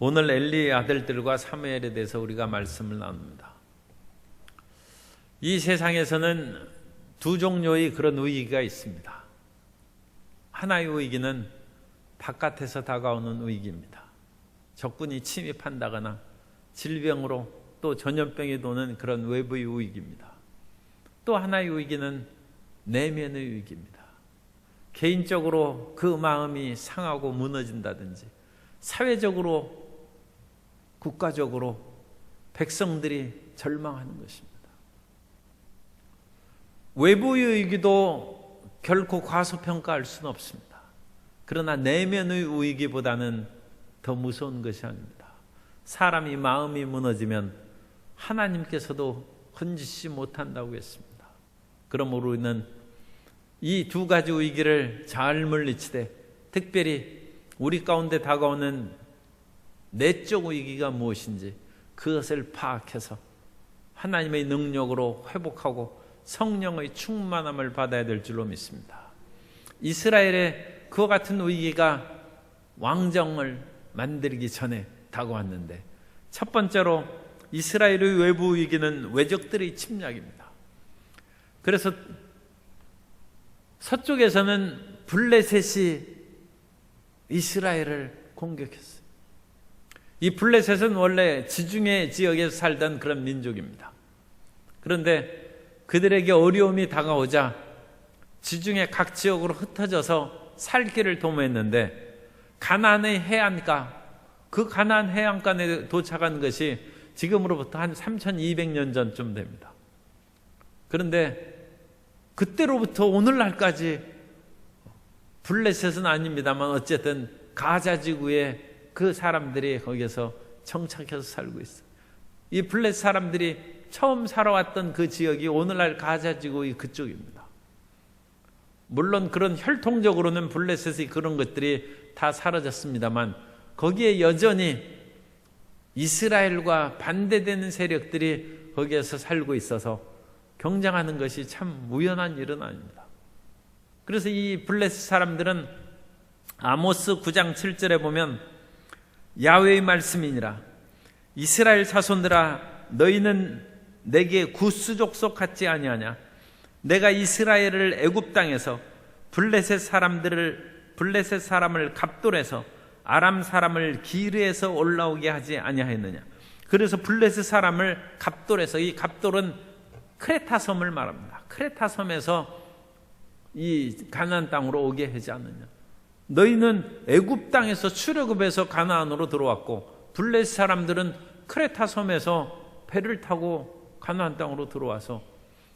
오늘 엘리의 아들들과 사무엘에 대해서 우리가 말씀을 나눕니다. 이 세상에서는 두 종류의 그런 위기가 있습니다. 하나의 위기는 바깥에서 다가오는 위기입니다. 적군이 침입한다거나 질병으로 또 전염병이 도는 그런 외부의 위기입니다. 또 하나의 위기는 내면의 위기입니다. 개인적으로 그 마음이 상하고 무너진다든지 사회적으로 국가적으로 백성들이 절망하는 것입니다. 외부의 위기도 결코 과소평가할 수는 없습니다. 그러나 내면의 위기보다는 더 무서운 것이 아닙니다. 사람이 마음이 무너지면 하나님께서도 건지지 못한다고 했습니다. 그러므로 우리는 이 두 가지 위기를 잘 물리치되 특별히 우리 가운데 다가오는 내적 위기가 무엇인지 그것을 파악해서 하나님의 능력으로 회복하고 성령의 충만함을 받아야 될 줄로 믿습니다. 이스라엘의 그와 같은 위기가 왕정을 만들기 전에 다가왔는데 첫 번째로 이스라엘의 외부 위기는 외적들의 침략입니다. 그래서 서쪽에서는 블레셋이 이스라엘을 공격했어요. 이 블레셋은 원래 지중해 지역에서 살던 그런 민족입니다. 그런데 그들에게 어려움이 다가오자 지중해 각 지역으로 흩어져서 살 길을 도모했는데 가나안의 해안가, 그 가나안 해안가에 도착한 것이 지금으로부터 한 3200년 전쯤 됩니다. 그런데 그때로부터 오늘날까지 블레셋은 아닙니다만 어쨌든 가자 지구에 그 사람들이 거기서 정착해서 살고 있어요. 이 블레셋 사람들이 처음 살아왔던 그 지역이 오늘날 가자 지구의 그쪽입니다. 물론 그런 혈통적으로는 블레셋의 그런 것들이 다 사라졌습니다만 거기에 여전히 이스라엘과 반대되는 세력들이 거기에서 살고 있어서 경쟁하는 것이 참 우연한 일은 아닙니다. 그래서 이 블레셋 사람들은 아모스 9장 7절에 보면 야훼의 말씀이니라 이스라엘 자손들아 너희는 내게 구스족 속 같지 아니하냐 내가 이스라엘을 애굽 땅에서 블레셋 사람을 갑돌에서 아람 사람을 기르에서 올라오게 하지 아니하였느냐. 그래서 블레셋 사람을 갑돌에서, 이 갑돌은 크레타 섬을 말합니다. 크레타 섬에서 이 가나안 땅으로 오게 하지 않느냐. 너희는 애굽 땅에서 출애굽해서 가나안으로 들어왔고 블레셋 사람들은 크레타 섬에서 배를 타고 가나안 땅으로 들어와서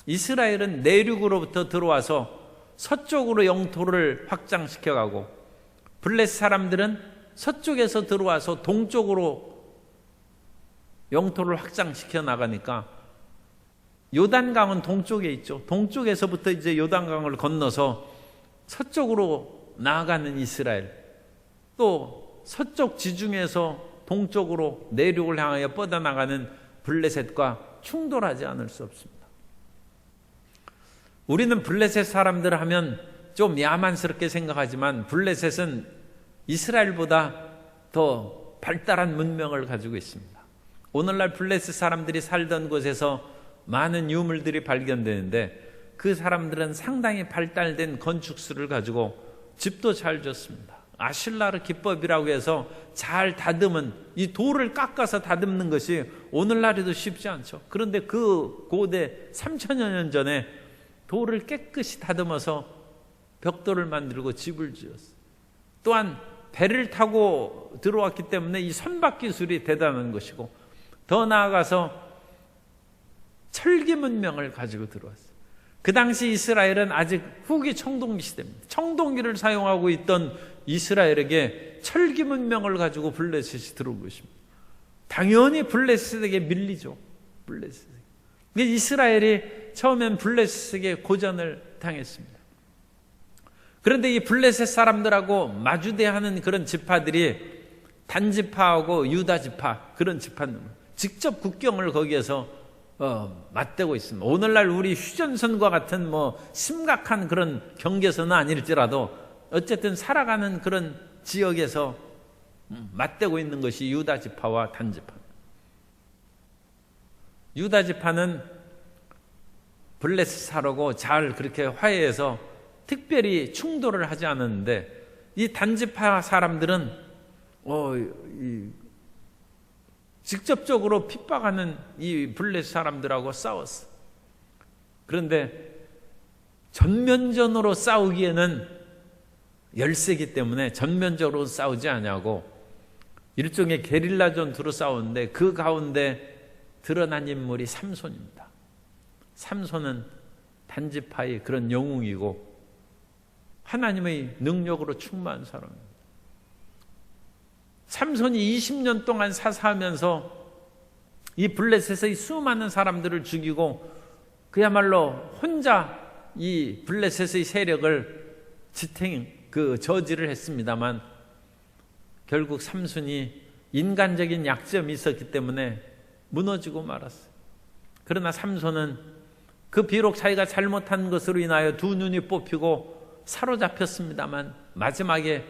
이스라엘은 내륙으로부터 들어와서 서쪽으로 영토를 확장시켜가고 블레셋 사람들은 서쪽에서 들어와서 동쪽으로 영토를 확장시켜 나가니까 요단강은 동쪽에 있죠. 동쪽에서부터 이제 요단강을 건너서 서쪽으로 나아가는 이스라엘, 또 서쪽 지중해에서 동쪽으로 내륙을 향하여 뻗어나가는 블레셋과 충돌하지 않을 수 없습니다. 우리는 블레셋 사람들 하면 좀 야만스럽게 생각하지만 블레셋은 이스라엘보다 더 발달한 문명을 가지고 있습니다. 오늘날 블레셋 사람들이 살던 곳에서 많은 유물들이 발견되는데 그 사람들은 상당히 발달된 건축술을 가지고 집도 잘 지었습니다. 아실라르 기법이라고 해서 잘 다듬은, 이 돌을 깎아서 다듬는 것이 오늘날에도 쉽지 않죠. 그런데 그 고대 3000여 년 전에 돌을 깨끗이 다듬어서 벽돌을 만들고 집을 지었어요. 또한 배를 타고 들어왔기 때문에 이 선박 기술이 대단한 것이고, 더 나아가서 철기 문명을 가지고 들어왔어요. 그 당시 이스라엘은 아직 후기 청동기 시대입니다. 청동기를 사용하고 있던 이스라엘에게 철기 문명을 가지고 블레셋이 들어온 것입니다. 당연히 블레셋에게 밀리죠. 블레셋. 이스라엘이 처음엔 블레셋에게 고전을 당했습니다. 그런데 이 블레셋 사람들하고 마주대하는 그런 지파들이 단지파하고 유다지파, 그런 지파들 직접 국경을 거기에서 맞대고 있습니다. 오늘날 우리 휴전선과 같은 심각한 그런 경계선은 아닐지라도 어쨌든 살아가는 그런 지역에서 맞대고 있는 것이 유다 지파와 단 지파. 유다 지파는 블레셋사라고 잘 그렇게 화해해서 특별히 충돌을 하지 않았는데, 이 단지파 사람들은 직접적으로 핍박하는 이 블레셋 사람들하고 싸웠어. 그런데 전면전으로 싸우기에는 열세기 때문에 전면적으로 싸우지 않냐고 일종의 게릴라 전투로 싸우는데, 그 가운데 드러난 인물이 삼손입니다. 삼손은 단지파의 그런 영웅이고 하나님의 능력으로 충만한 사람입니다. 삼손이 20년 동안 사사하면서 이 블레셋의 수많은 사람들을 죽이고 그야말로 혼자 이 블레셋의 세력을 저지를 했습니다만, 결국 삼손이 인간적인 약점이 있었기 때문에 무너지고 말았어요. 그러나 삼손은 비록 자기가 잘못한 것으로 인하여 두 눈이 뽑히고 사로잡혔습니다만, 마지막에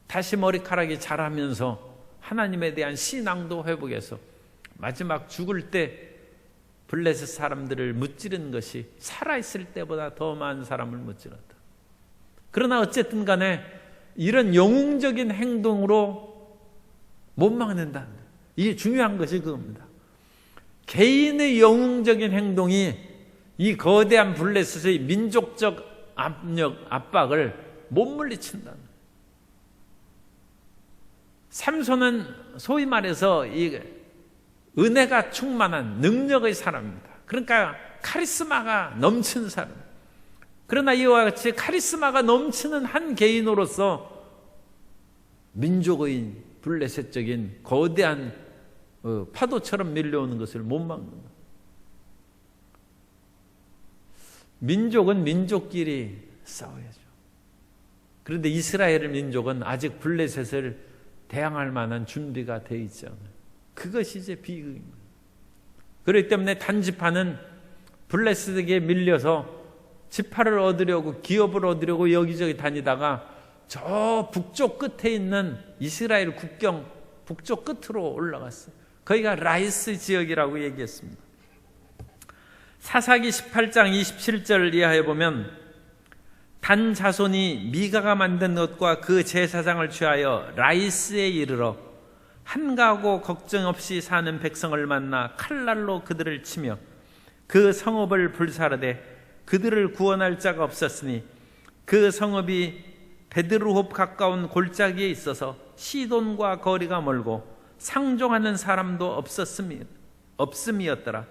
다시 머리카락이 자라면서 하나님에 대한 신앙도 회복해서 마지막 죽을 때 블레셋 사람들을 무찌른 것이 살아있을 때보다 더 많은 사람을 무찌렀다. 그러나 어쨌든 간에 이런 영웅적인 행동으로 못 막는다. 이게 중요한 것이 그겁니다. 개인의 영웅적인 행동이 이 거대한 블레셋의 민족적 압박을 못 물리친다. 삼손은 소위 말해서 이 은혜가 충만한 능력의 사람입니다. 그러니까 카리스마가 넘치는 사람. 그러나 이와 같이 카리스마가 넘치는 한 개인으로서 민족의 블레셋적인 거대한 파도처럼 밀려오는 것을 못 막는다. 민족은 민족끼리 싸워야죠. 그런데 이스라엘 민족은 아직 블레셋을 대항할 만한 준비가 되어 있지 않아요. 그것이 이제 비극입니다. 그렇기 때문에 단지파는 블레셋에게 밀려서 지파를 얻으려고, 기업을 얻으려고 여기저기 다니다가 저 북쪽 끝에 있는 이스라엘 국경 북쪽 끝으로 올라갔어요. 거기가 라이스 지역이라고 얘기했습니다. 사사기 18장 27절 이하에 보면, 단 자손이 미가가 만든 것과 그 제사장을 취하여 라이스에 이르러 한가하고 걱정 없이 사는 백성을 만나 칼날로 그들을 치며 그 성읍을 불사르되 그들을 구원할 자가 없었으니 그 성읍이 베드르홉 가까운 골짜기에 있어서 시돈과 거리가 멀고 상종하는 사람도 없음이었더라.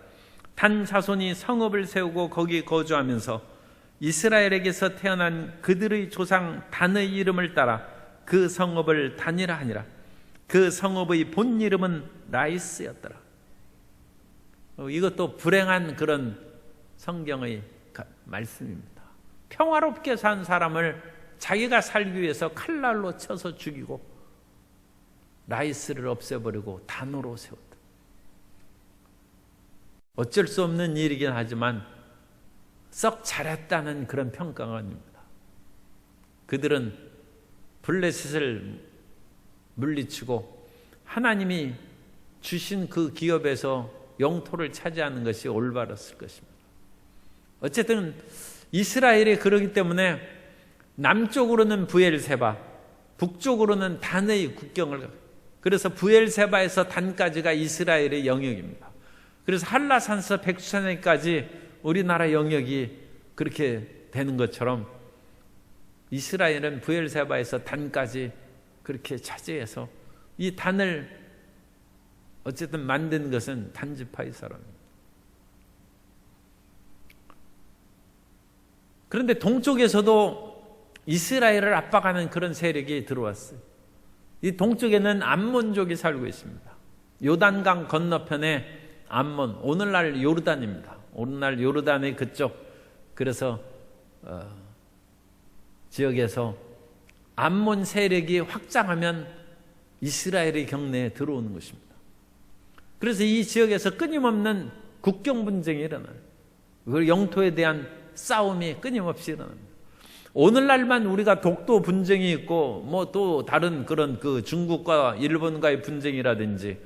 단 자손이 성읍을 세우고 거기 거주하면서 이스라엘에게서 태어난 그들의 조상 단의 이름을 따라 그 성읍을 단이라 하니라. 그 성읍의 본 이름은 라이스였더라. 이것도 불행한 그런 성경의 말씀입니다. 평화롭게 산 사람을 자기가 살기 위해서 칼날로 쳐서 죽이고 라이스를 없애버리고 단으로 세웠다. 어쩔 수 없는 일이긴 하지만 썩 잘했다는 그런 평가가 아닙니다. 그들은 블레셋을 물리치고 하나님이 주신 그 기업에서 영토를 차지하는 것이 올바랐을 것입니다. 어쨌든 이스라엘이 그러기 때문에 남쪽으로는 부엘세바, 북쪽으로는 단의 국경을, 그래서 부엘세바에서 단까지가 이스라엘의 영역입니다. 그래서 한라산서 백두산까지 우리나라 영역이 그렇게 되는 것처럼 이스라엘은 부엘세바에서 단까지 그렇게 차지해서 이 단을 어쨌든 만든 것은 단지파의 사람입니다. 그런데 동쪽에서도 이스라엘을 압박하는 그런 세력이 들어왔어요. 이 동쪽에는 암몬족이 살고 있습니다. 요단강 건너편에 암몬, 오늘날 요르단입니다. 오늘날 요르단의 그쪽, 그래서 지역에서 암몬 세력이 확장하면 이스라엘의 경내에 들어오는 것입니다. 그래서 이 지역에서 끊임없는 국경 분쟁이 일어나요. 그 영토에 대한 싸움이 끊임없이 일어납니다. 오늘날만 우리가 독도 분쟁이 있고 뭐 또 다른 그런 그 중국과 일본과의 분쟁이라든지,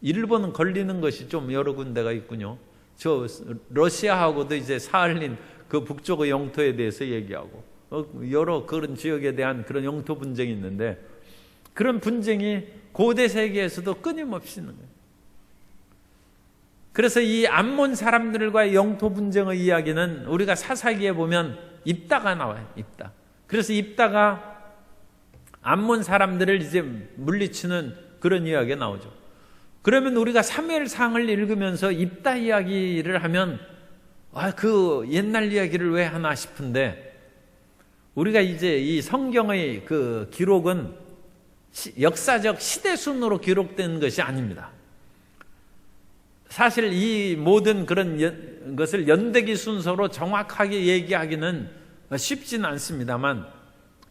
일본은 걸리는 것이 좀 여러 군데가 있군요. 저 러시아하고도 이제 사할린 그 북쪽의 영토에 대해서 얘기하고 여러 그런 지역에 대한 그런 영토 분쟁이 있는데, 그런 분쟁이 고대 세계에서도 끊임없이 있는 거예요. 그래서 이 암몬 사람들과의 영토 분쟁의 이야기는 우리가 사사기에 보면 입다가 나와요. 입다. 그래서 입다가 암몬 사람들을 이제 물리치는 그런 이야기가 나오죠. 그러면 우리가 사무엘상을 읽으면서 입다 이야기를 하면 그 옛날 이야기를 왜 하나 싶은데, 우리가 이제 이 성경의 그 기록은 역사적 시대순으로 기록된 것이 아닙니다. 사실 이 모든 그런 것을 연대기 순서로 정확하게 얘기하기는 쉽지는 않습니다만,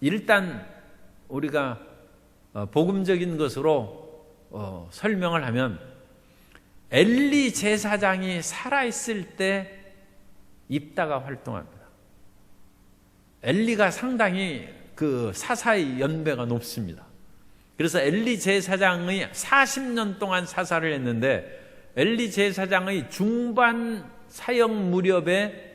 일단 우리가 복음적인 것으로 설명을 하면, 엘리 제사장이 살아있을 때 입다가 활동합니다. 엘리가 상당히 그 사사의 연배가 높습니다. 그래서 엘리 제사장의 40년 동안 사사를 했는데, 엘리 제사장의 중반 사역 무렵에,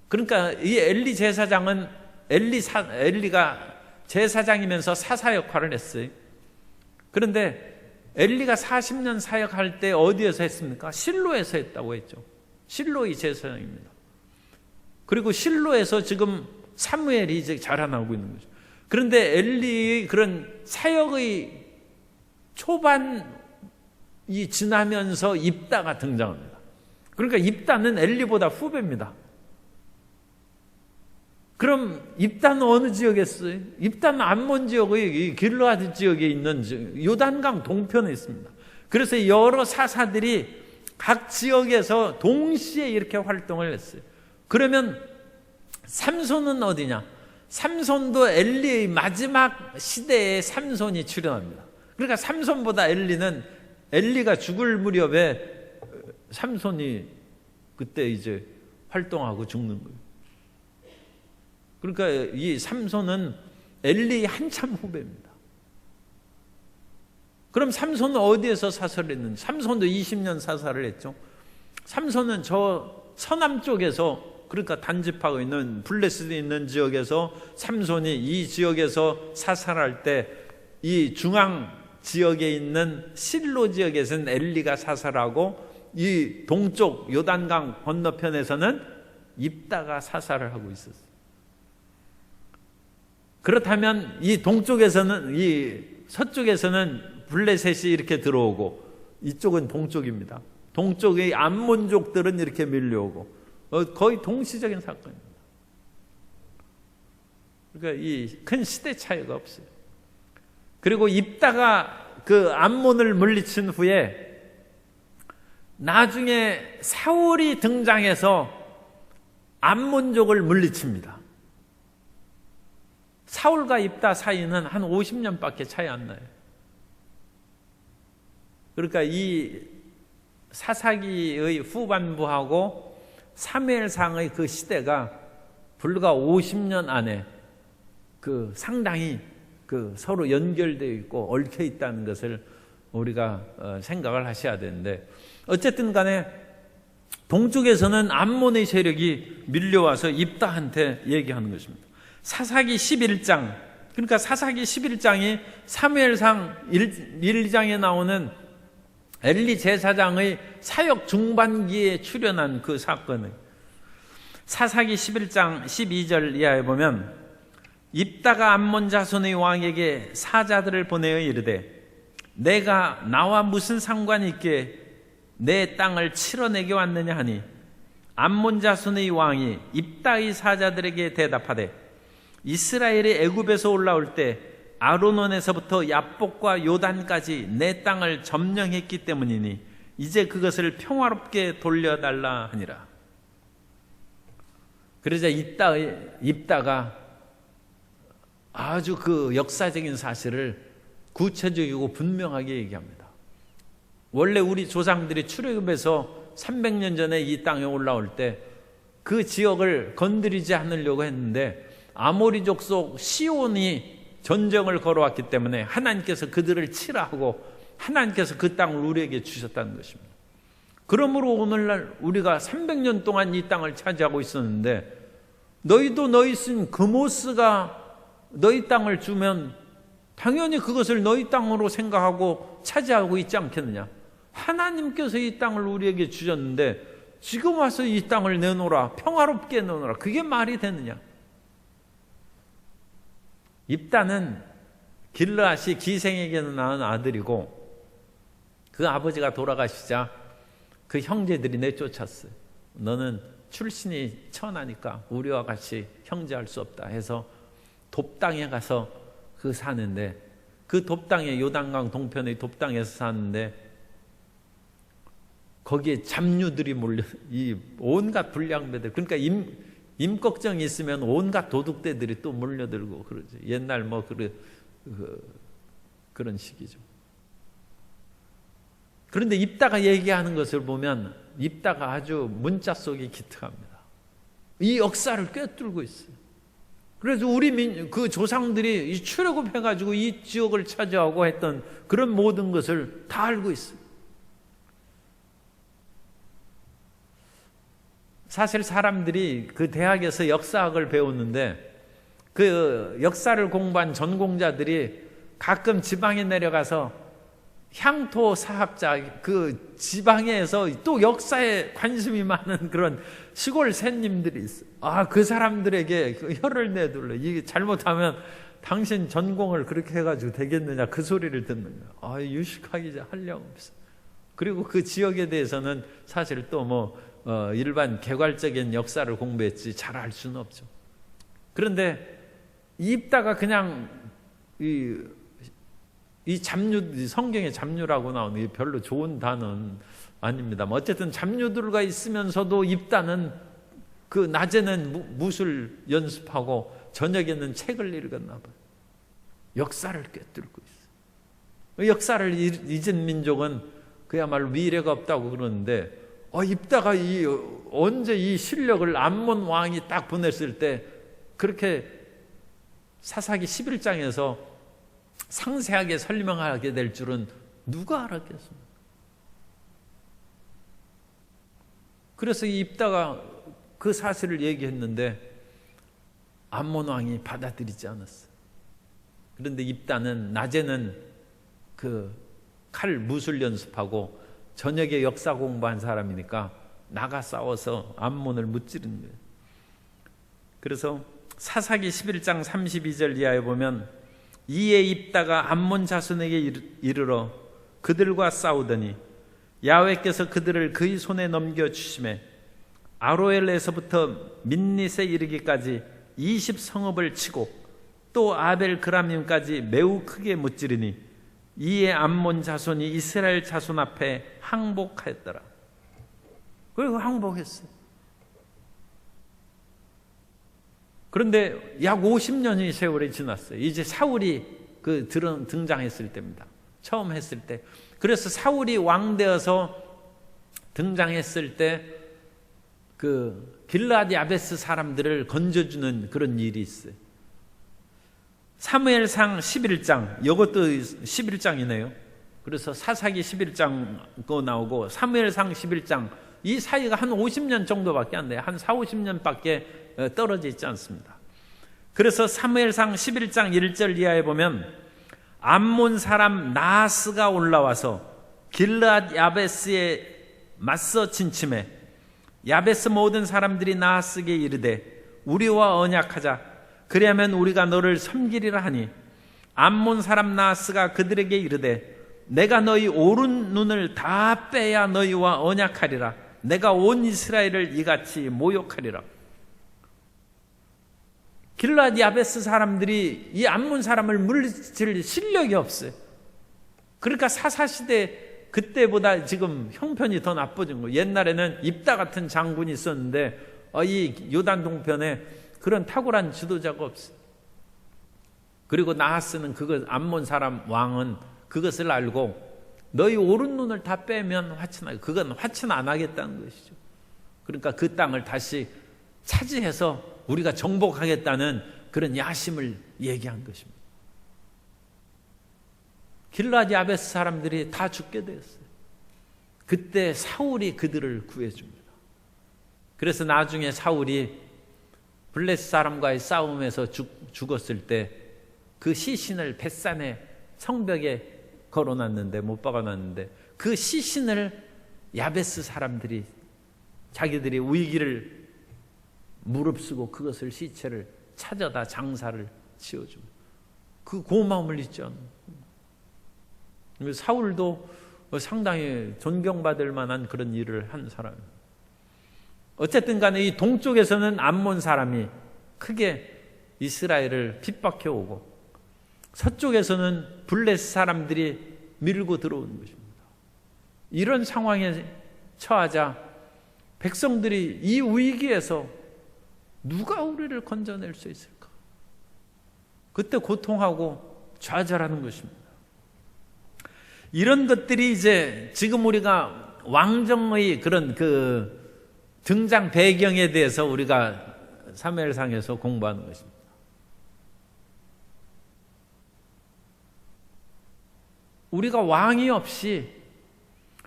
그러니까 이 엘리 제사장은 엘리가 제사장이면서 사사 역할을 했어요. 그런데 엘리가 40년 사역할 때 어디에서 했습니까? 실로에서 했다고 했죠. 실로의 제사장입니다. 그리고 실로에서 지금 사무엘이 이제 자라나고 있는 거죠. 그런데 엘리의 그런 사역의 초반이 지나면서 입다가 등장합니다. 그러니까 입다는 엘리보다 후배입니다. 그럼 입다는 어느 지역에 있어요? 입다는 암몬 지역의 길르아드 지역에 있는 요단강 동편에 있습니다. 그래서 여러 사사들이 각 지역에서 동시에 이렇게 활동을 했어요. 그러면 삼손은 어디냐? 삼손도 엘리의 마지막 시대에 삼손이 출현합니다. 그러니까 삼손보다 엘리가 죽을 무렵에 삼손이 그때 이제 활동하고 죽는 거예요. 그러니까 이 삼손은 엘리의 한참 후배입니다. 그럼 삼손은 어디에서 사사를 했는지? 삼손도 20년 사사를 했죠. 삼손은 저 서남 쪽에서, 그러니까 단집하고 있는 블레스에 있는 지역에서 삼손이 이 지역에서 사사를 할 때, 이 중앙 지역에 있는 실로 지역에서는 엘리가 사사를 하고, 이 동쪽 요단강 건너편에서는 입다가 사사를 하고 있었어요. 그렇다면 이 동쪽에서는, 이 서쪽에서는 블레셋이 이렇게 들어오고, 이쪽은 동쪽입니다. 동쪽의 암몬족들은 이렇게 밀려오고, 거의 동시적인 사건입니다. 그러니까 이 큰 시대 차이가 없어요. 그리고 입다가 그 암몬을 물리친 후에 나중에 사울이 등장해서 암몬족을 물리칩니다. 사울과 입다 사이는 한 50년밖에 차이 안 나요. 그러니까 이 사사기의 후반부하고 사무엘상의 그 시대가 불과 50년 안에 그 상당히 그 서로 연결되어 있고 얽혀 있다는 것을 우리가 생각을 하셔야 되는데, 어쨌든 간에 동쪽에서는 암몬의 세력이 밀려와서 입다한테 얘기하는 것입니다. 사사기 11장, 그러니까 사사기 11장이 사무엘상 1장에 나오는 엘리 제사장의 사역 중반기에 출현한 그 사건을, 사사기 11장 12절 이하에 보면, 입다가 암몬 자손의 왕에게 사자들을 보내어 이르되, 내가 나와 무슨 상관이 있기에 내 땅을 치러내게 왔느냐 하니, 암몬 자손의 왕이 입다의 사자들에게 대답하되, 이스라엘이 애굽에서 올라올 때 아르논에서부터 야복과 요단까지 내 땅을 점령했기 때문이니 이제 그것을 평화롭게 돌려달라 하니라. 그러자 입다가 아주 그 역사적인 사실을 구체적이고 분명하게 얘기합니다. 원래 우리 조상들이 출애굽에서 300년 전에 이 땅에 올라올 때 그 지역을 건드리지 않으려고 했는데, 아모리 족속 시온이 전쟁을 걸어왔기 때문에 하나님께서 그들을 치라 하고 하나님께서 그 땅을 우리에게 주셨다는 것입니다. 그러므로 오늘날 우리가 300년 동안 이 땅을 차지하고 있었는데 너희도 너희 쓴 그모스가 너희 땅을 주면 당연히 그것을 너희 땅으로 생각하고 차지하고 있지 않겠느냐. 하나님께서 이 땅을 우리에게 주셨는데 지금 와서 이 땅을 내놓으라, 평화롭게 내놓으라. 그게 말이 되느냐. 입다는 길르앗이 기생에게는 낳은 아들이고 그 아버지가 돌아가시자 그 형제들이 내쫓았어요. 너는 출신이 천하니까 우리와 같이 형제할 수 없다 해서 돕당에 가서 그 사는데 그 돕당에 요단강 동편의 돕당에서 사는데 거기에 잡류들이 몰려 이 온갖 불량배들 그러니까 임 걱정이 있으면 온갖 도둑대들이 또 몰려들고 그러죠. 옛날 뭐 그런 식이죠. 그런데 입다가 얘기하는 것을 보면 입다가 아주 문자 속이 기특합니다. 이 역사를 꿰뚫고 있어요. 그래서 우리 그 조상들이 이 출애굽해가지고 이 지역을 차지하고 했던 그런 모든 것을 다 알고 있어요. 사실 사람들이 그 대학에서 역사학을 배웠는데 그 역사를 공부한 전공자들이 가끔 지방에 내려가서 향토 사학자 그 지방에서 또 역사에 관심이 많은 그런 시골 새님들이 있어요. 그 사람들에게 그 혀를 내둘러 이게 잘못하면 당신 전공을 그렇게 해가지고 되겠느냐 그 소리를 듣는 거예요. 유식하기 한량 없어. 그리고 그 지역에 대해서는 사실 또 뭐 일반 개괄적인 역사를 공부했지 잘 알 수는 없죠. 그런데 입다가 그냥 이 잡류, 성경에 잡류라고 나오는 게 별로 좋은 단어는 아닙니다. 어쨌든 잡류들과 있으면서도 입다는 그 낮에는 무술 연습하고 저녁에는 책을 읽었나 봐요. 역사를 꿰뚫고 있어요. 역사를 잊은 민족은 그야말로 미래가 없다고 그러는데 입다가 언제 이 실력을 암몬 왕이 딱 보냈을 때 그렇게 사사기 11장에서 상세하게 설명하게 될 줄은 누가 알았겠습니까? 그래서 이 입다가 그 사실을 얘기했는데 암몬 왕이 받아들이지 않았어요. 그런데 입다는 낮에는 그 칼 무술 연습하고 저녁에 역사 공부한 사람이니까 나가 싸워서 암몬을 무찌르는 거예요. 그래서 사사기 11장 32절 이하에 보면 이에 입다가 암몬 자손에게 이르러 그들과 싸우더니 야훼께서 그들을 그의 손에 넘겨주시매 아로엘에서부터 민닛에 이르기까지 20성읍을 치고 또 아벨 그람임까지 매우 크게 무찌르니 이에 암몬 자손이 이스라엘 자손 앞에 항복하였더라. 그리고 항복했어요. 그런데 약 50년의 세월이 지났어요. 이제 사울이 등장했을 때입니다. 처음 했을 때. 그래서 사울이 왕 되어서 등장했을 때 그 길르앗 야베스 사람들을 건져주는 그런 일이 있어요. 사무엘상 11장, 이것도 11장이네요. 그래서 사사기 11장 거 나오고 사무엘상 11장 이 사이가 한 50년 정도밖에 안 돼요. 한 4, 50년밖에 떨어져 있지 않습니다. 그래서 사무엘상 11장 1절 이하에 보면 암몬 사람 나하스가 올라와서 길르앗 야베스에 맞서 진침해 야베스 모든 사람들이 나하스에게 이르되 우리와 언약하자 그리하면 우리가 너를 섬기리라 하니 암몬 사람 나하스가 그들에게 이르되 내가 너희 오른 눈을 다 빼야 너희와 언약하리라. 내가 온 이스라엘을 이같이 모욕하리라. 길르앗 야베스 사람들이 이 암몬 사람을 물리칠 실력이 없어요. 그러니까 사사시대 그때보다 지금 형편이 더 나빠진 거예요. 옛날에는 입다 같은 장군이 있었는데 이 요단 동편에 그런 탁월한 지도자가 없어요. 그리고 나하스는 암몬 사람 왕은 그것을 알고 너희 오른 눈을 다 빼면 화친하게 그건 화친 안 하겠다는 것이죠. 그러니까 그 땅을 다시 차지해서 우리가 정복하겠다는 그런 야심을 얘기한 것입니다. 길르앗 야베스 사람들이 다 죽게 되었어요. 그때 사울이 그들을 구해줍니다. 그래서 나중에 사울이 블레셋 사람과의 싸움에서 죽었을 때 그 시신을 벳산의 성벽에 걸어놨는데, 못 박아놨는데, 그 시신을 야베스 사람들이 자기들이 위기를 무릅쓰고 그것을 시체를 찾아다 장사를 지어줍니다. 그 고마움을 잊지 않는. 사울도 상당히 존경받을 만한 그런 일을 한 사람입니다. 어쨌든 간에 이 동쪽에서는 암몬 사람이 크게 이스라엘을 핍박해 오고, 서쪽에서는 블레셋 사람들이 밀고 들어오는 것입니다. 이런 상황에 처하자 백성들이 이 위기에서 누가 우리를 건져낼 수 있을까? 그때 고통하고 좌절하는 것입니다. 이런 것들이 이제 지금 우리가 왕정의 그런 그 등장 배경에 대해서 우리가 사무엘상에서 공부하는 것입니다. 우리가 왕이 없이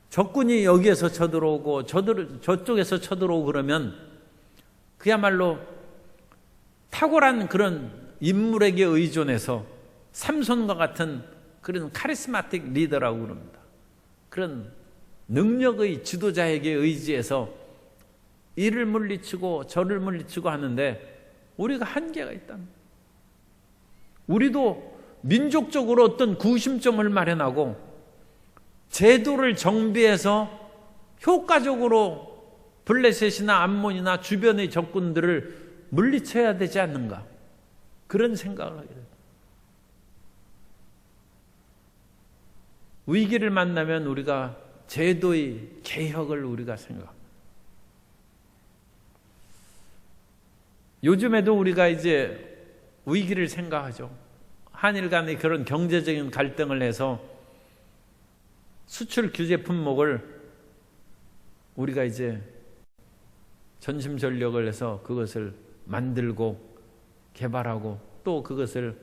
적군이 여기에서 쳐들어오고 저쪽에서 쳐들어오고 그러면 그야말로 탁월한 그런 인물에게 의존해서 삼손과 같은 그런 카리스마틱 리더라고 그럽니다. 그런 능력의 지도자에게 의지해서 이를 물리치고 저를 물리치고 하는데 우리가 한계가 있다. 우리도 민족적으로 어떤 구심점을 마련하고 제도를 정비해서 효과적으로 블레셋이나 암몬이나 주변의 적군들을 물리쳐야 되지 않는가, 그런 생각을 하게 됩니다. 위기를 만나면 우리가 제도의 개혁을 우리가 생각합니다. 요즘에도 우리가 이제 위기를 생각하죠. 한일 간의 그런 경제적인 갈등을 해서 수출 규제 품목을 우리가 이제 전심전력을 해서 그것을 만들고 개발하고 또 그것을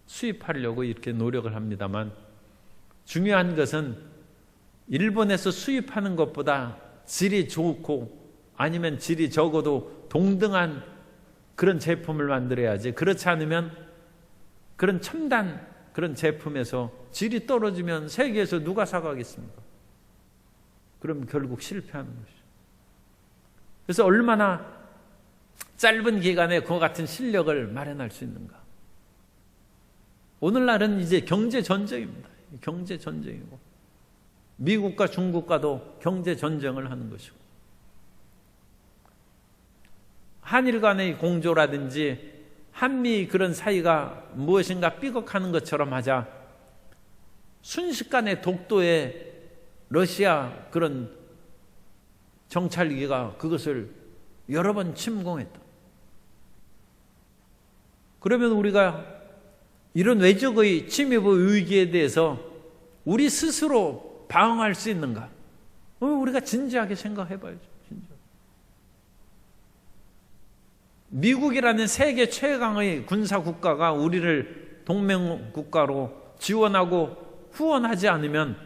수입하려고 이렇게 노력을 합니다만, 중요한 것은 일본에서 수입하는 것보다 질이 좋고 아니면 질이 적어도 동등한 그런 제품을 만들어야지, 그렇지 않으면 그런 첨단 그런 제품에서 질이 떨어지면 세계에서 누가 사가겠습니까? 그럼 결국 실패하는 것이죠. 그래서 얼마나 짧은 기간에 그와 같은 실력을 마련할 수 있는가. 오늘날은 이제 경제 전쟁입니다. 경제 전쟁이고, 미국과 중국과도 경제 전쟁을 하는 것이고, 한일 간의 공조라든지 한미 그런 사이가 무엇인가 삐걱하는 것처럼 하자 순식간에 독도에 러시아 그런 정찰기가 그것을 여러 번 침공했다. 그러면 우리가 이런 외적의 침입의 위기에 대해서 우리 스스로 방어할 수 있는가? 우리가 진지하게 생각해 봐야죠. 미국이라는 세계 최강의 군사 국가가 우리를 동맹 국가로 지원하고 후원하지 않으면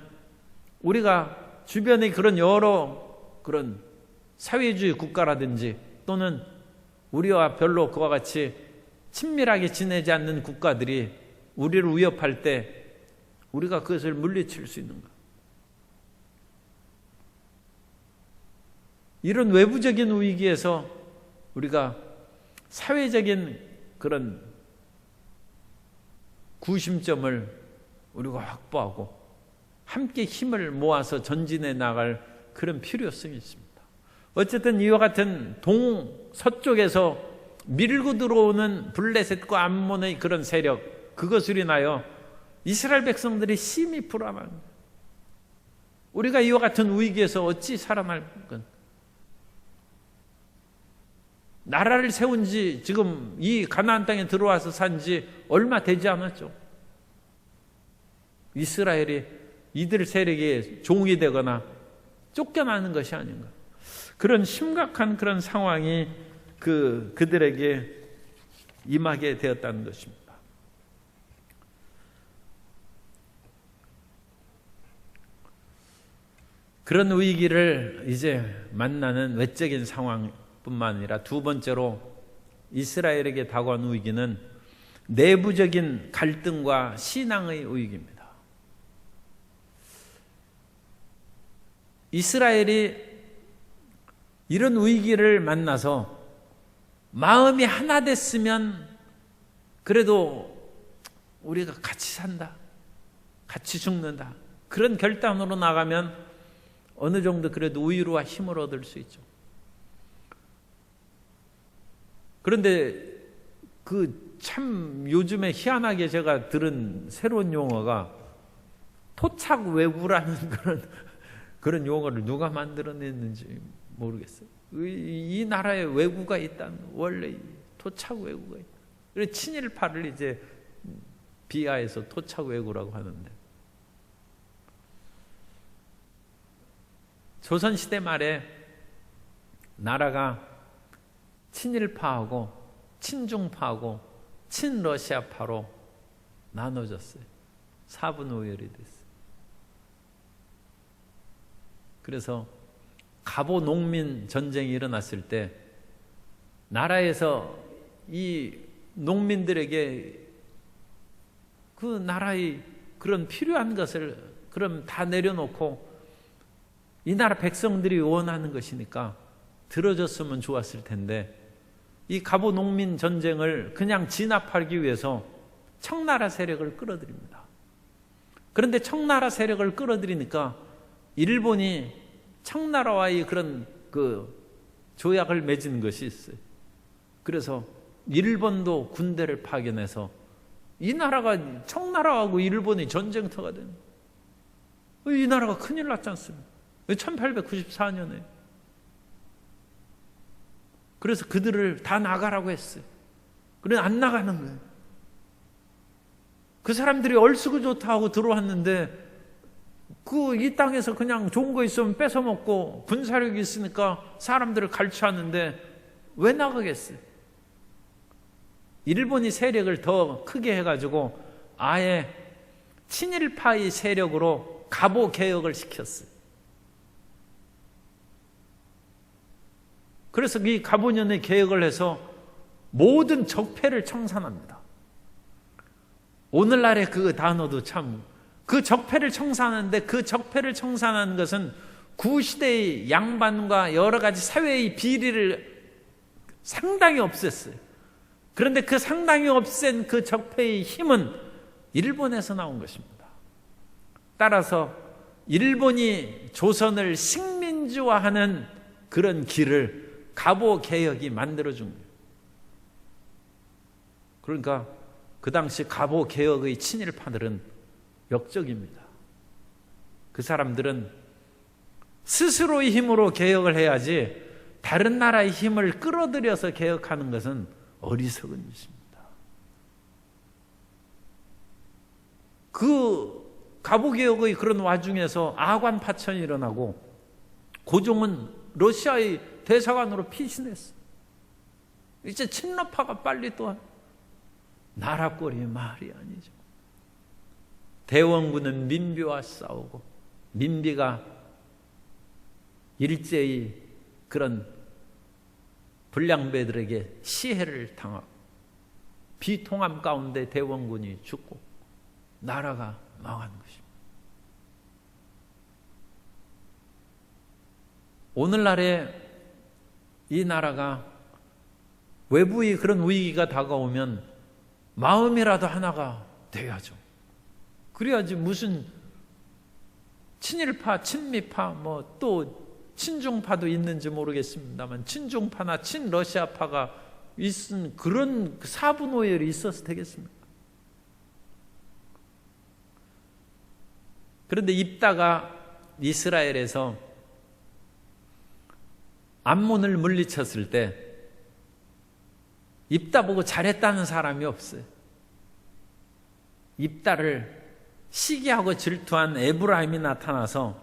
우리가 주변의 그런 여러 그런 사회주의 국가라든지 또는 우리와 별로 그와 같이 친밀하게 지내지 않는 국가들이 우리를 위협할 때 우리가 그것을 물리칠 수 있는가? 이런 외부적인 위기에서 우리가 사회적인 그런 구심점을 우리가 확보하고 함께 힘을 모아서 전진해 나갈 그런 필요성이 있습니다. 어쨌든 이와 같은 동서쪽에서 밀고 들어오는 블레셋과 암몬의 그런 세력, 그것으로 인하여 이스라엘 백성들이 심히 불안합니다. 우리가 이와 같은 위기에서 어찌 살아날 건? 나라를 세운 지 지금 이 가나안 땅에 들어와서 산 지 얼마 되지 않았죠. 이스라엘이 이들 세력의 종이 되거나 쫓겨나는 것이 아닌가. 그런 심각한 그런 상황이 그들에게 임하게 되었다는 것입니다. 그런 위기를 이제 만나는 외적인 상황뿐만 아니라 두 번째로 이스라엘에게 다가온 위기는 내부적인 갈등과 신앙의 위기입니다. 이스라엘이 이런 위기를 만나서 마음이 하나 됐으면 그래도 우리가 같이 산다, 같이 죽는다, 그런 결단으로 나가면 어느 정도 그래도 위로와 힘을 얻을 수 있죠. 그런데 참 요즘에 희한하게 제가 들은 새로운 용어가 토착외구라는 그런 용어를 누가 만들어냈는지 모르겠어요. 이 나라에 외구가 있다는, 원래 토착외구가 있다. 그래서 친일파를 이제 비하해서 토착외구라고 하는데, 조선시대 말에 나라가 친일파하고 친중파하고 친러시아파로 나눠졌어요. 4분 5열이 됐어요. 그래서 갑오 농민 전쟁이 일어났을 때 나라에서 이 농민들에게 그 나라의 그런 필요한 것을 그럼 다 내려놓고 이 나라 백성들이 원하는 것이니까 들어줬으면 좋았을 텐데, 이 갑오 농민 전쟁을 그냥 진압하기 위해서 청나라 세력을 끌어들입니다. 그런데 청나라 세력을 끌어들이니까 일본이 청나라와의 그런 조약을 맺은 것이 있어요. 그래서 일본도 군대를 파견해서 이 나라가, 청나라하고 일본이 전쟁터가 된, 이 나라가 큰일 났지 않습니까? 1894년에. 그래서 그들을 다 나가라고 했어요. 그래서 안 나가는 거예요. 그 사람들이 얼쓰고 좋다 하고 들어왔는데 이 땅에서 그냥 좋은 거 있으면 뺏어 먹고 군사력이 있으니까 사람들을 갈취하는데 왜 나가겠어요? 일본이 세력을 더 크게 해가지고 아예 친일파의 세력으로 갑오 개혁을 시켰어요. 그래서 이 갑오년의 개혁을 해서 모든 적폐를 청산합니다. 오늘날의 그 단어도 참, 그 적폐를 청산하는데, 그 적폐를 청산하는 것은 구시대의 양반과 여러 가지 사회의 비리를 상당히 없앴어요. 그런데 그 상당히 없앤 그 적폐의 힘은 일본에서 나온 것입니다. 따라서 일본이 조선을 식민지화하는 그런 길을 갑오 개혁이 만들어준 거예요. 그러니까 그 당시 갑오 개혁의 친일파들은 역적입니다. 그 사람들은 스스로의 힘으로 개혁을 해야지 다른 나라의 힘을 끌어들여서 개혁하는 것은 어리석은 짓입니다. 그 갑오 개혁의 그런 와중에서 아관 파천이 일어나고 고종은 러시아의 대사관으로 피신했어. 이제 친러파가 빨리 또 나라 꼴이 말이 아니죠. 대원군은 민비와 싸우고 민비가 일제히 그런 불량배들에게 시해를 당하고 비통함 가운데 대원군이 죽고 나라가 망한 것입니다. 오늘날에 이 나라가 외부의 그런 위기가 다가오면 마음이라도 하나가 돼야죠. 그래야지 무슨 친일파, 친미파, 또 친중파도 있는지 모르겠습니다만 친중파나 친러시아파가 있은 그런 4분 5열이 있어서 되겠습니까? 그런데 입다가 이스라엘에서 암몬을 물리쳤을 때 입다 보고 잘했다는 사람이 없어요. 입다를 시기하고 질투한 에브라임이 나타나서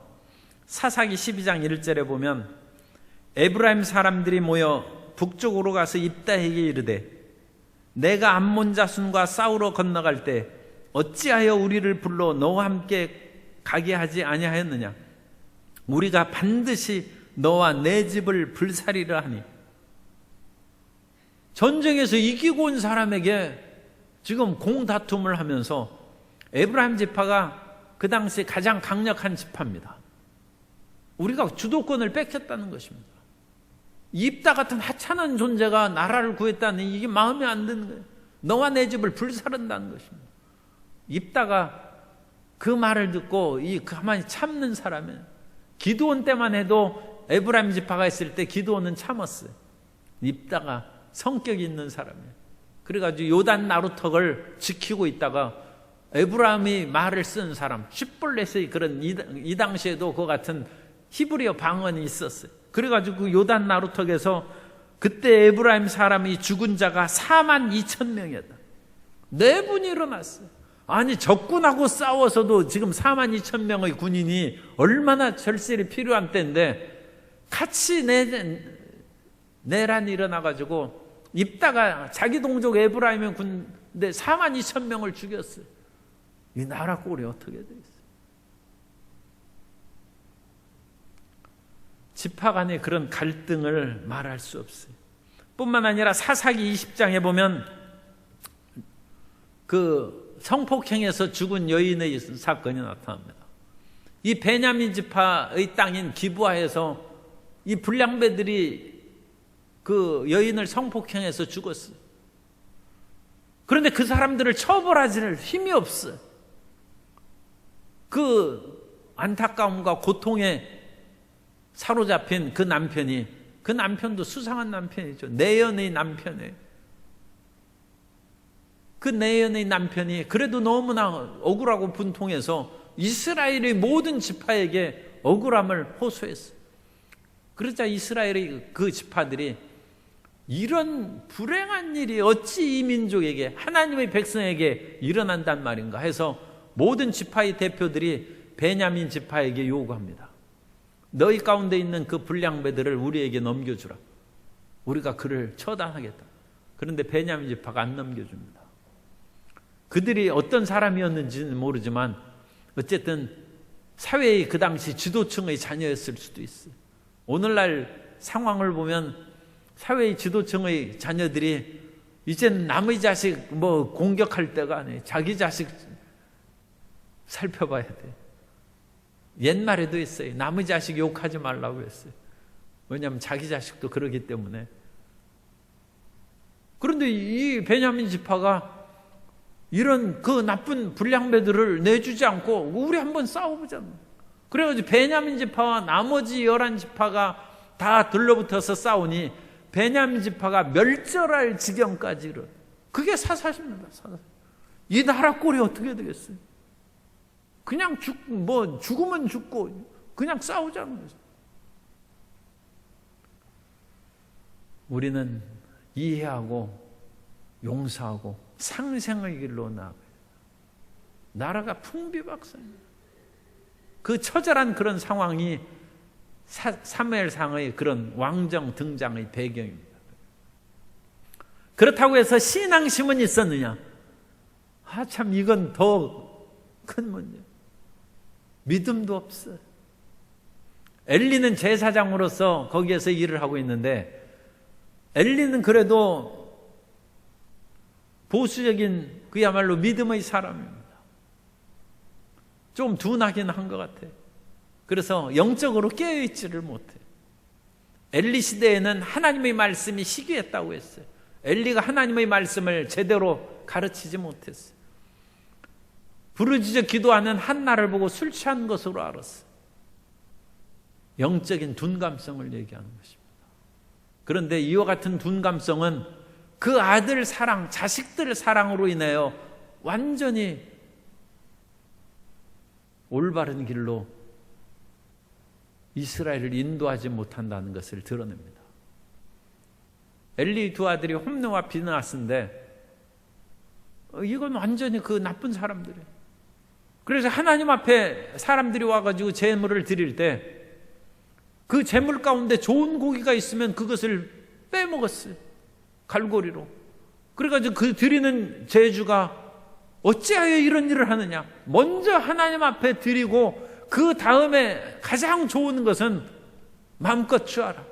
사사기 12장 1절에 보면 에브라임 사람들이 모여 북쪽으로 가서 입다에게 이르되 내가 암몬 자손과 싸우러 건너갈 때 어찌하여 우리를 불러 너와 함께 가게 하지 아니하였느냐? 우리가 반드시 너와 내 집을 불살이라 하니. 전쟁에서 이기고 온 사람에게 지금 공다툼을 하면서 에브라임 지파가 그 당시 가장 강력한 지파입니다. 우리가 주도권을 뺏겼다는 것입니다. 입다 같은 하찮은 존재가 나라를 구했다니 이게 마음에 안 드는 거예요. 너와 내 집을 불사른다는 것입니다. 입다가 그 말을 듣고 가만히 참는 사람은, 기드온 때만 해도 에브라임 지파가 있을 때 기드온은 참았어요. 입다가 성격이 있는 사람이에요. 그래가지고 요단 나루턱을 지키고 있다가 에브라임이 말을 쓴 사람, 쉿볼렛의 그런 이 당시에도 그 같은 히브리어 방언이 있었어요. 그래가지고 그 요단 나루턱에서 그때 에브라임 사람이 죽은 자가 42,000명이었다. 4분이 일어났어요. 아니, 적군하고 싸워서도 지금 42,000명의 군인이 얼마나 절실히 필요한 때인데 같이 내란이 일어나가지고 입다가 자기 동족 에브라임의 군대 42,000명을 죽였어요. 이 나라 꼴이 어떻게 되겠어요? 지파 간의 그런 갈등을 말할 수 없어요. 뿐만 아니라 사사기 20장에 보면 그 성폭행에서 죽은 여인의 사건이 나타납니다. 이 베냐민 지파의 땅인 기브아에서 이 불량배들이 그 여인을 성폭행해서 죽었어요. 그런데 그 사람들을 처벌하지는 힘이 없어요. 그 안타까움과 고통에 사로잡힌 그 남편도 수상한 남편이죠. 내연의 남편이에요. 그 내연의 남편이 그래도 너무나 억울하고 분통해서 이스라엘의 모든 지파에게 억울함을 호소했어요. 그러자 이스라엘의 그 지파들이 이런 불행한 일이 어찌 이 민족에게, 하나님의 백성에게 일어난단 말인가 해서 모든 지파의 대표들이 베냐민 지파에게 요구합니다. 너희 가운데 있는 그 불량배들을 우리에게 넘겨주라. 우리가 그를 처단하겠다. 그런데 베냐민 지파가 안 넘겨줍니다. 그들이 어떤 사람이었는지는 모르지만 어쨌든 사회의 그 당시 지도층의 자녀였을 수도 있어요. 오늘날 상황을 보면 사회의 지도층의 자녀들이 이제는 남의 자식 공격할 때가 아니에요. 자기 자식 살펴봐야 돼. 옛날에도 있어요. 남의 자식 욕하지 말라고 했어요. 왜냐하면 자기 자식도 그러기 때문에. 그런데 이 베냐민 지파가 이런 그 나쁜 불량배들을 내주지 않고 우리 한번 싸워보자. 그래가지고 베냐민 지파와 나머지 11지파가 다 들러붙어서 싸우니 베냐민 지파가 멸절할 지경까지 이르러. 그게 사사십니다. 사사. 이 나라 꼴이 어떻게 되겠어요? 그냥 죽으면 죽고 그냥 싸우자는 거죠. 우리는 이해하고 용서하고 상생의 길로 나아가요. 나라가 풍비박산입니다. 그 처절한 그런 상황이 사무엘상의 그런 왕정 등장의 배경입니다. 그렇다고 해서 신앙심은 있었느냐? 참 이건 더 큰 문제. 믿음도 없어요. 엘리는 제사장으로서 거기에서 일을 하고 있는데 엘리는 그래도 보수적인 그야말로 믿음의 사람입니다. 좀 둔하긴 한 것 같아요. 그래서 영적으로 깨어있지를 못해요. 엘리 시대에는 하나님의 말씀이 희귀했다고 했어요. 엘리가 하나님의 말씀을 제대로 가르치지 못했어요. 부르짖어 기도하는 한나를 보고 술 취한 것으로 알았어요. 영적인 둔감성을 얘기하는 것입니다. 그런데 이와 같은 둔감성은 그 아들 사랑, 자식들 사랑으로 인하여 완전히 올바른 길로 이스라엘을 인도하지 못한다는 것을 드러냅니다. 엘리 두 아들이 홈느와 비느하스인데 이건 완전히 그 나쁜 사람들이에요. 그래서 하나님 앞에 사람들이 와가지고 제물을 드릴 때 그 제물 가운데 좋은 고기가 있으면 그것을 빼먹었어요. 갈고리로. 그래가지고 그 드리는 제주가 어찌하여 이런 일을 하느냐. 먼저 하나님 앞에 드리고 그 다음에 가장 좋은 것은 마음껏 취하라.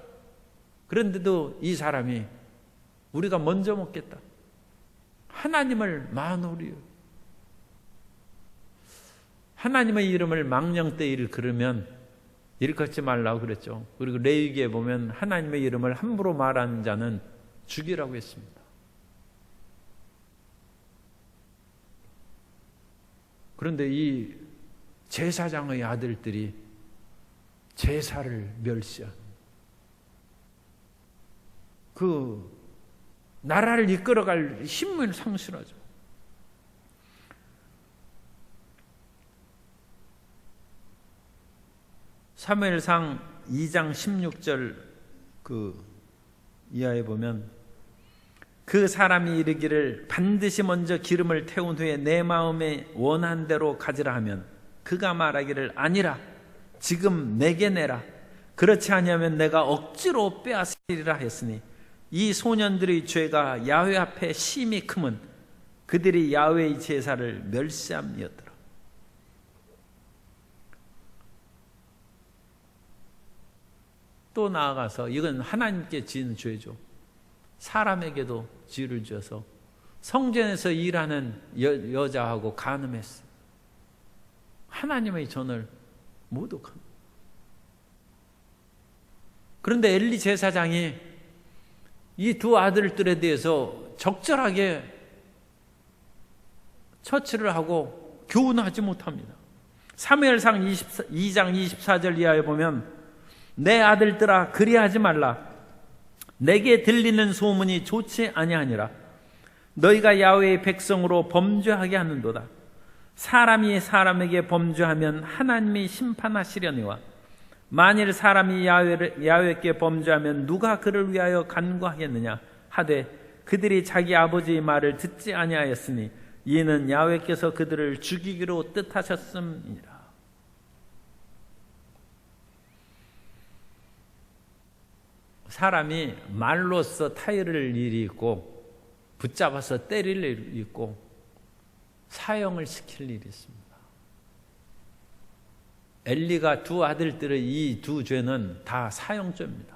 그런데도 이 사람이 우리가 먼저 먹겠다. 하나님을 만우리요. 하나님의 이름을 망령때 일컬으면 일컫지 말라고 그랬죠. 그리고 레위기에 보면 하나님의 이름을 함부로 말하는 자는 죽이라고 했습니다. 그런데 이 제사장의 아들들이 제사를 멸시한 그 나라를 이끌어갈 힘을 상실하죠. 사무엘상 2장 16절 그 이하에 보면 그 사람이 이르기를 반드시 먼저 기름을 태운 후에 내 마음에 원한 대로 가지라 하면 그가 말하기를 아니라 지금 내게 내라. 그렇지 아니하면 내가 억지로 빼앗으리라 했으니 이 소년들의 죄가 야훼 앞에 심히 크면 그들이 야훼의 제사를 멸시함이었더라. 또 나아가서 이건 하나님께 지은 죄죠. 사람에게도 죄를 지어서 성전에서 일하는 여자하고 간음했어요. 하나님의 전을 모독합니다. 그런데 엘리 제사장이 이 두 아들들에 대해서 적절하게 처치를 하고 교훈하지 못합니다. 사무엘상 2장 24절 이하에 보면 내 아들들아 그리하지 말라. 내게 들리는 소문이 좋지 아니하니라. 너희가 야훼의 백성으로 범죄하게 하는도다. 사람이 사람에게 범죄하면 하나님이 심판하시려니와 만일 사람이 야훼께 범죄하면 누가 그를 위하여 간구하겠느냐 하되 그들이 자기 아버지의 말을 듣지 아니하였으니 이는 야훼께서 그들을 죽이기로 뜻하셨음이니라. 사람이 말로써 타이를 일이 있고 붙잡아서 때릴 일이 있고 사형을 시킬 일이 있습니다. 엘리가 두 아들들의 이 두 죄는 다 사형죄입니다.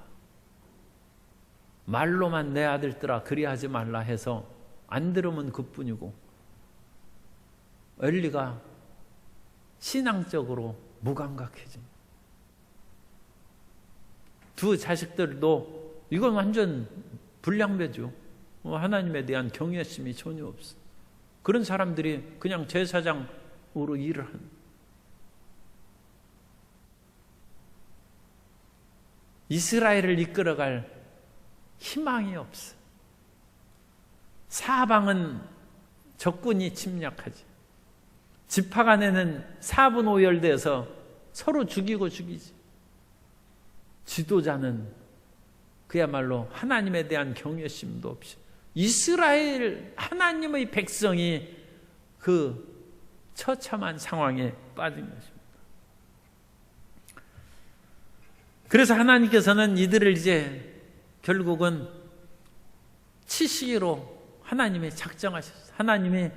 말로만 내 아들들아 그리하지 말라 해서 안 들으면 그뿐이고 엘리가 신앙적으로 무감각해집니다. 두 자식들도 이건 완전 불량배죠. 하나님에 대한 경외심이 전혀 없어. 그런 사람들이 그냥 제사장으로 일을 하는. 이스라엘을 이끌어갈 희망이 없어. 사방은 적군이 침략하지. 지파 간에는 사분오열돼서 서로 죽이고 죽이지. 지도자는 그야말로 하나님에 대한 경외심도 없이 이스라엘 하나님의 백성이 그 처참한 상황에 빠진 것입니다. 그래서 하나님께서는 이들을 이제 결국은 치시기로 하나님이 작정하셨어요. 하나님이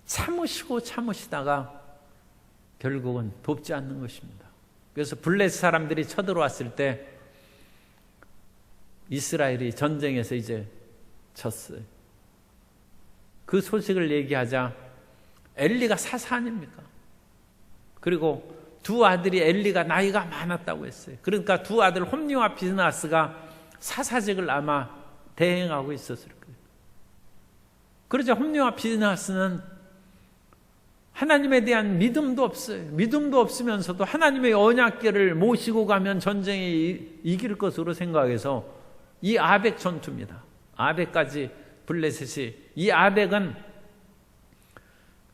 참으시다가 결국은 돕지 않는 것입니다. 그래서 블레셋 사람들이 쳐들어왔을 때 이스라엘이 전쟁에서 이제 졌어요. 그 소식을 얘기하자 엘리가 사사 아닙니까? 그리고 두 아들이 엘리가 나이가 많았다고 했어요. 그러니까 두 아들 홈니와 비느하스가 사사직을 아마 대행하고 있었을 거예요. 그러자 홈니와 비느하스는 하나님에 대한 믿음도 없어요. 믿음도 없으면서도 하나님의 언약궤를 모시고 가면 전쟁에 이길 것으로 생각해서 이 아벡 전투입니다. 아벡까지 블레셋이 이 아벡은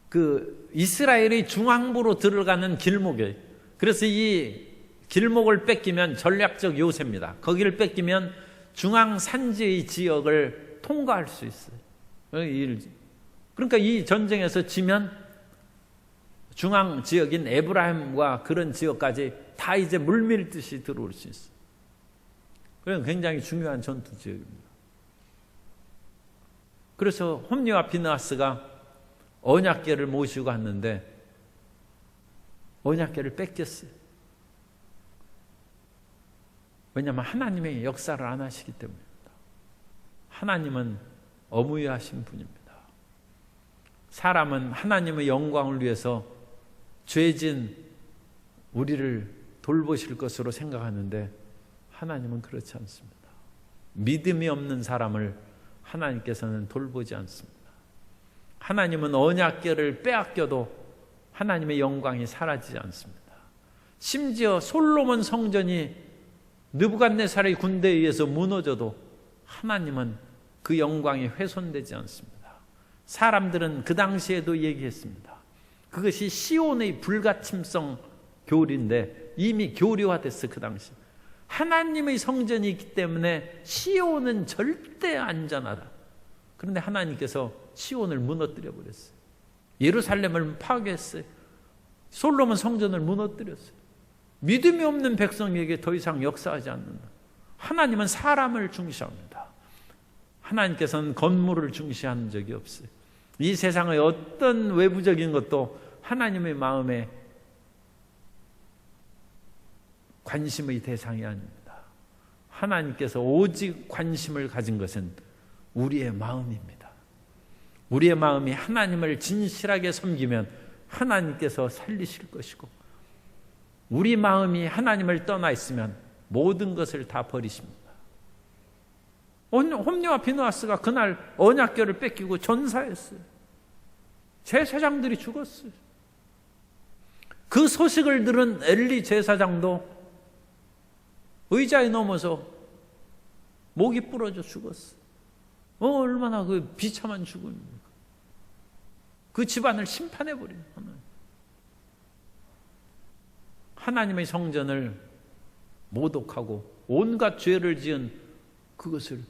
그 이스라엘의 중앙부로 들어가는 길목이에요. 그래서 이 길목을 뺏기면 전략적 요새입니다. 거기를 뺏기면 중앙 산지의 지역을 통과할 수 있어요. 그러니까 이 전쟁에서 지면 중앙 지역인 에브라임과 그런 지역까지 다 이제 물밀듯이 들어올 수 있어요. 그건 굉장히 중요한 전투 지역입니다. 그래서 홈리와 비느하스가 언약궤를 모시고 갔는데 언약궤를 뺏겼어요. 왜냐하면 하나님의 역사를 안 하시기 때문입니다. 하나님은 어무유하신 분입니다. 사람은 하나님의 영광을 위해서 죄진 우리를 돌보실 것으로 생각하는데 하나님은 그렇지 않습니다. 믿음이 없는 사람을 하나님께서는 돌보지 않습니다. 하나님은 언약궤를 빼앗겨도 하나님의 영광이 사라지지 않습니다. 심지어 솔로몬 성전이 느부갓네살의 군대에 의해서 무너져도 하나님은 그 영광이 훼손되지 않습니다. 사람들은 그 당시에도 얘기했습니다. 그것이 시온의 불가침성 교리인데 이미 교리화됐어. 그 당시 하나님의 성전이 있기 때문에 시온은 절대 안전하다. 그런데 하나님께서 시온을 무너뜨려 버렸어요. 예루살렘을 파괴했어요. 솔로몬 성전을 무너뜨렸어요. 믿음이 없는 백성에게 더 이상 역사하지 않는다. 하나님은 사람을 중시합니다. 하나님께서는 건물을 중시하는 적이 없어요. 이 세상의 어떤 외부적인 것도 하나님의 마음에 관심의 대상이 아닙니다. 하나님께서 오직 관심을 가진 것은 우리의 마음입니다. 우리의 마음이 하나님을 진실하게 섬기면 하나님께서 살리실 것이고, 우리 마음이 하나님을 떠나 있으면 모든 것을 다 버리십니다. 홈리와 비느하스가 그날 언약궤를 뺏기고 전사했어요. 제사장들이 죽었어요. 그 소식을 들은 엘리 제사장도 의자에 넘어서 목이 부러져 죽었어요. 얼마나 그 비참한 죽음입니까? 그 집안을 심판해버린 하나님의 성전을 모독하고 온갖 죄를 지은 그것을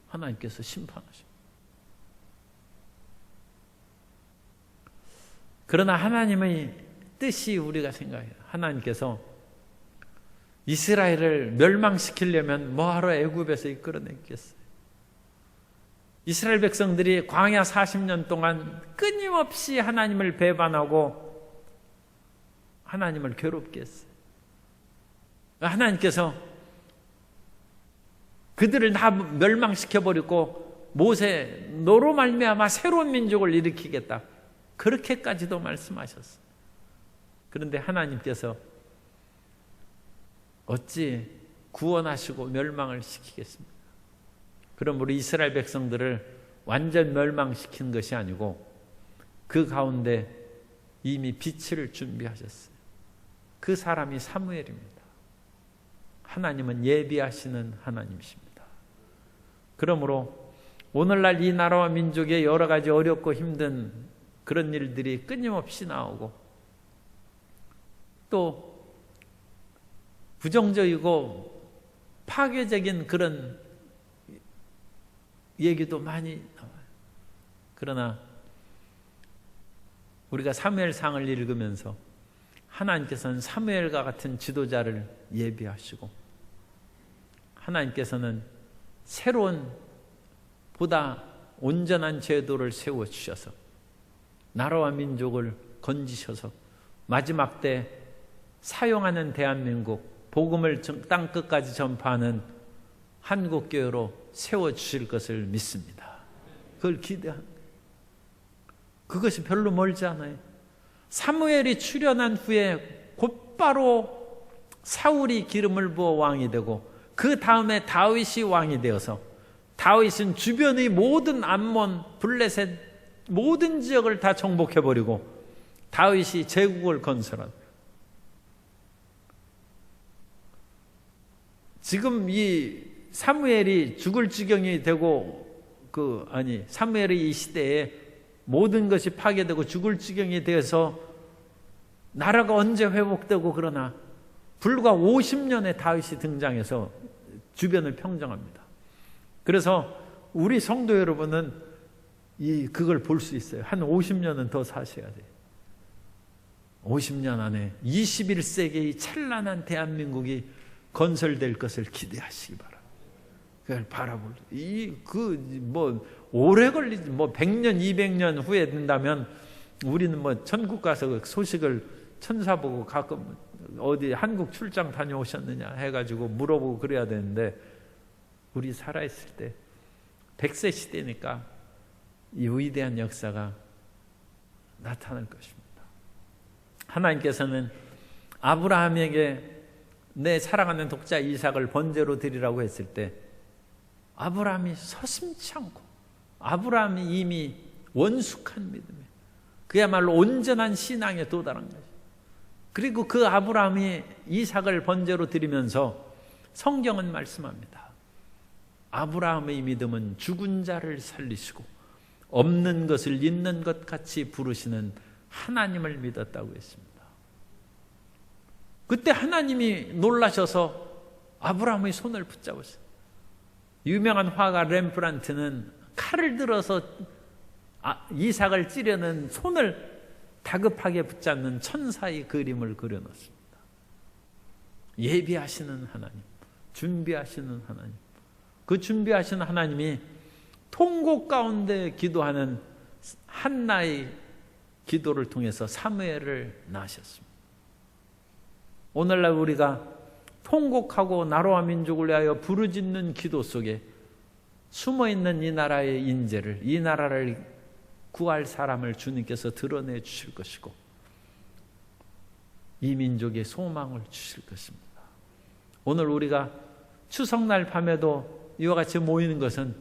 하나님께서 심판하십니다. 그러나 하나님의 뜻이 우리가 생각해요. 하나님께서 이스라엘을 멸망시키려면 뭐하러 애굽에서 이끌어냈겠어요? 이스라엘 백성들이 광야 40년 동안 끊임없이 하나님을 배반하고 하나님을 괴롭게 했어요. 하나님께서 그들을 다 멸망시켜버리고 모세 너로 말미암아 새로운 민족을 일으키겠다, 그렇게까지도 말씀하셨어요. 그런데 하나님께서 어찌 구원하시고 멸망을 시키겠습니까? 그러므로 이스라엘 백성들을 완전 멸망시킨 것이 아니고 그 가운데 이미 빛을 준비하셨어요. 그 사람이 사무엘입니다. 하나님은 예비하시는 하나님이십니다. 그러므로 오늘날 이 나라와 민족의 여러 가지 어렵고 힘든 그런 일들이 끊임없이 나오고 또 부정적이고 파괴적인 그런 얘기도 많이 나와요. 그러나 우리가 사무엘상을 읽으면서 하나님께서는 사무엘과 같은 지도자를 예비하시고 하나님께서는 새로운 보다 온전한 제도를 세워주셔서 나라와 민족을 건지셔서 마지막 때 사용하는 대한민국, 복음을 땅끝까지 전파하는 한국교회로 세워주실 것을 믿습니다. 그걸 기대합니다. 그것이 별로 멀지 않아요. 사무엘이 출현한 후에 곧바로 사울이 기름을 부어 왕이 되고 그 다음에 다윗이 왕이 되어서 다윗은 주변의 모든 암몬, 블레셋 모든 지역을 다 정복해버리고 다윗이 제국을 건설한, 지금 이 사무엘이 죽을 지경이 되고 사무엘의 이 시대에 모든 것이 파괴되고 죽을 지경이 되어서 나라가 언제 회복되고, 그러나 불과 50년에 다윗이 등장해서 주변을 평정합니다. 그래서 우리 성도 여러분은 그걸 볼 수 있어요. 한 50년은 더 사셔야 돼요. 50년 안에 21세기의 찬란한 대한민국이 건설될 것을 기대하시기 바랍니다. 그걸 바라볼 오래 걸리지 100년 200년 후에 된다면 우리는 천국 가서 그 소식을 천사 보고 가끔 어디 한국 출장 다녀오셨느냐 해가지고 물어보고 그래야 되는데 우리 살아있을 때 100세 시대니까 이 위대한 역사가 나타날 것입니다. 하나님께서는 아브라함에게 내 사랑하는 독자 이삭을 번제로 드리라고 했을 때 아브라함이 서슴지 않고 아브라함이 이미 원숙한 믿음에 그야말로 온전한 신앙에 도달한 거죠. 그리고 그 아브라함이 이삭을 번제로 드리면서 성경은 말씀합니다. 아브라함의 믿음은 죽은 자를 살리시고 없는 것을 있는 것 같이 부르시는 하나님을 믿었다고 했습니다. 그때 하나님이 놀라셔서 아브라함의 손을 붙잡으셨어요. 유명한 화가 렘브란트는 칼을 들어서 이삭을 찌려는 손을 다급하게 붙잡는 천사의 그림을 그려놨습니다. 예비하시는 하나님, 준비하시는 하나님. 그 준비하시는 하나님이 통곡 가운데 기도하는 한나의 기도를 통해서 사무엘을 낳으셨습니다. 오늘날 우리가 통곡하고 나라와 민족을 위하여 부르짖는 기도 속에 숨어있는 이 나라의 인재를, 이 나라를 구할 사람을 주님께서 드러내 주실 것이고 이 민족의 소망을 주실 것입니다. 오늘 우리가 추석날 밤에도 이와 같이 모이는 것은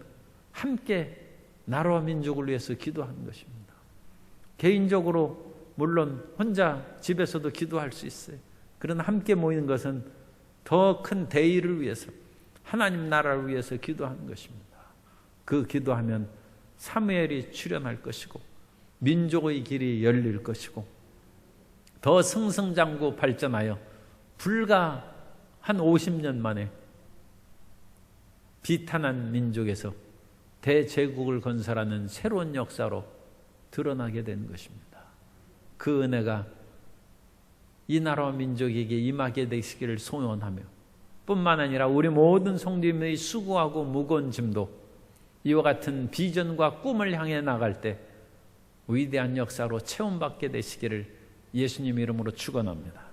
함께 나라와 민족을 위해서 기도하는 것입니다. 개인적으로 물론 혼자 집에서도 기도할 수 있어요. 그러나 함께 모이는 것은 더 큰 대의를 위해서 하나님 나라를 위해서 기도하는 것입니다. 그 기도하면 사무엘이 출현할 것이고 민족의 길이 열릴 것이고 더 승승장구 발전하여 불과 한 50년 만에 비탄한 민족에서 대제국을 건설하는 새로운 역사로 드러나게 된 것입니다. 그 은혜가 이 나라와 민족에게 임하게 되시기를 소원하며 뿐만 아니라 우리 모든 성도님의 수고하고 무거운 짐도 이와 같은 비전과 꿈을 향해 나갈 때 위대한 역사로 체험받게 되시기를 예수님 이름으로 축원합니다.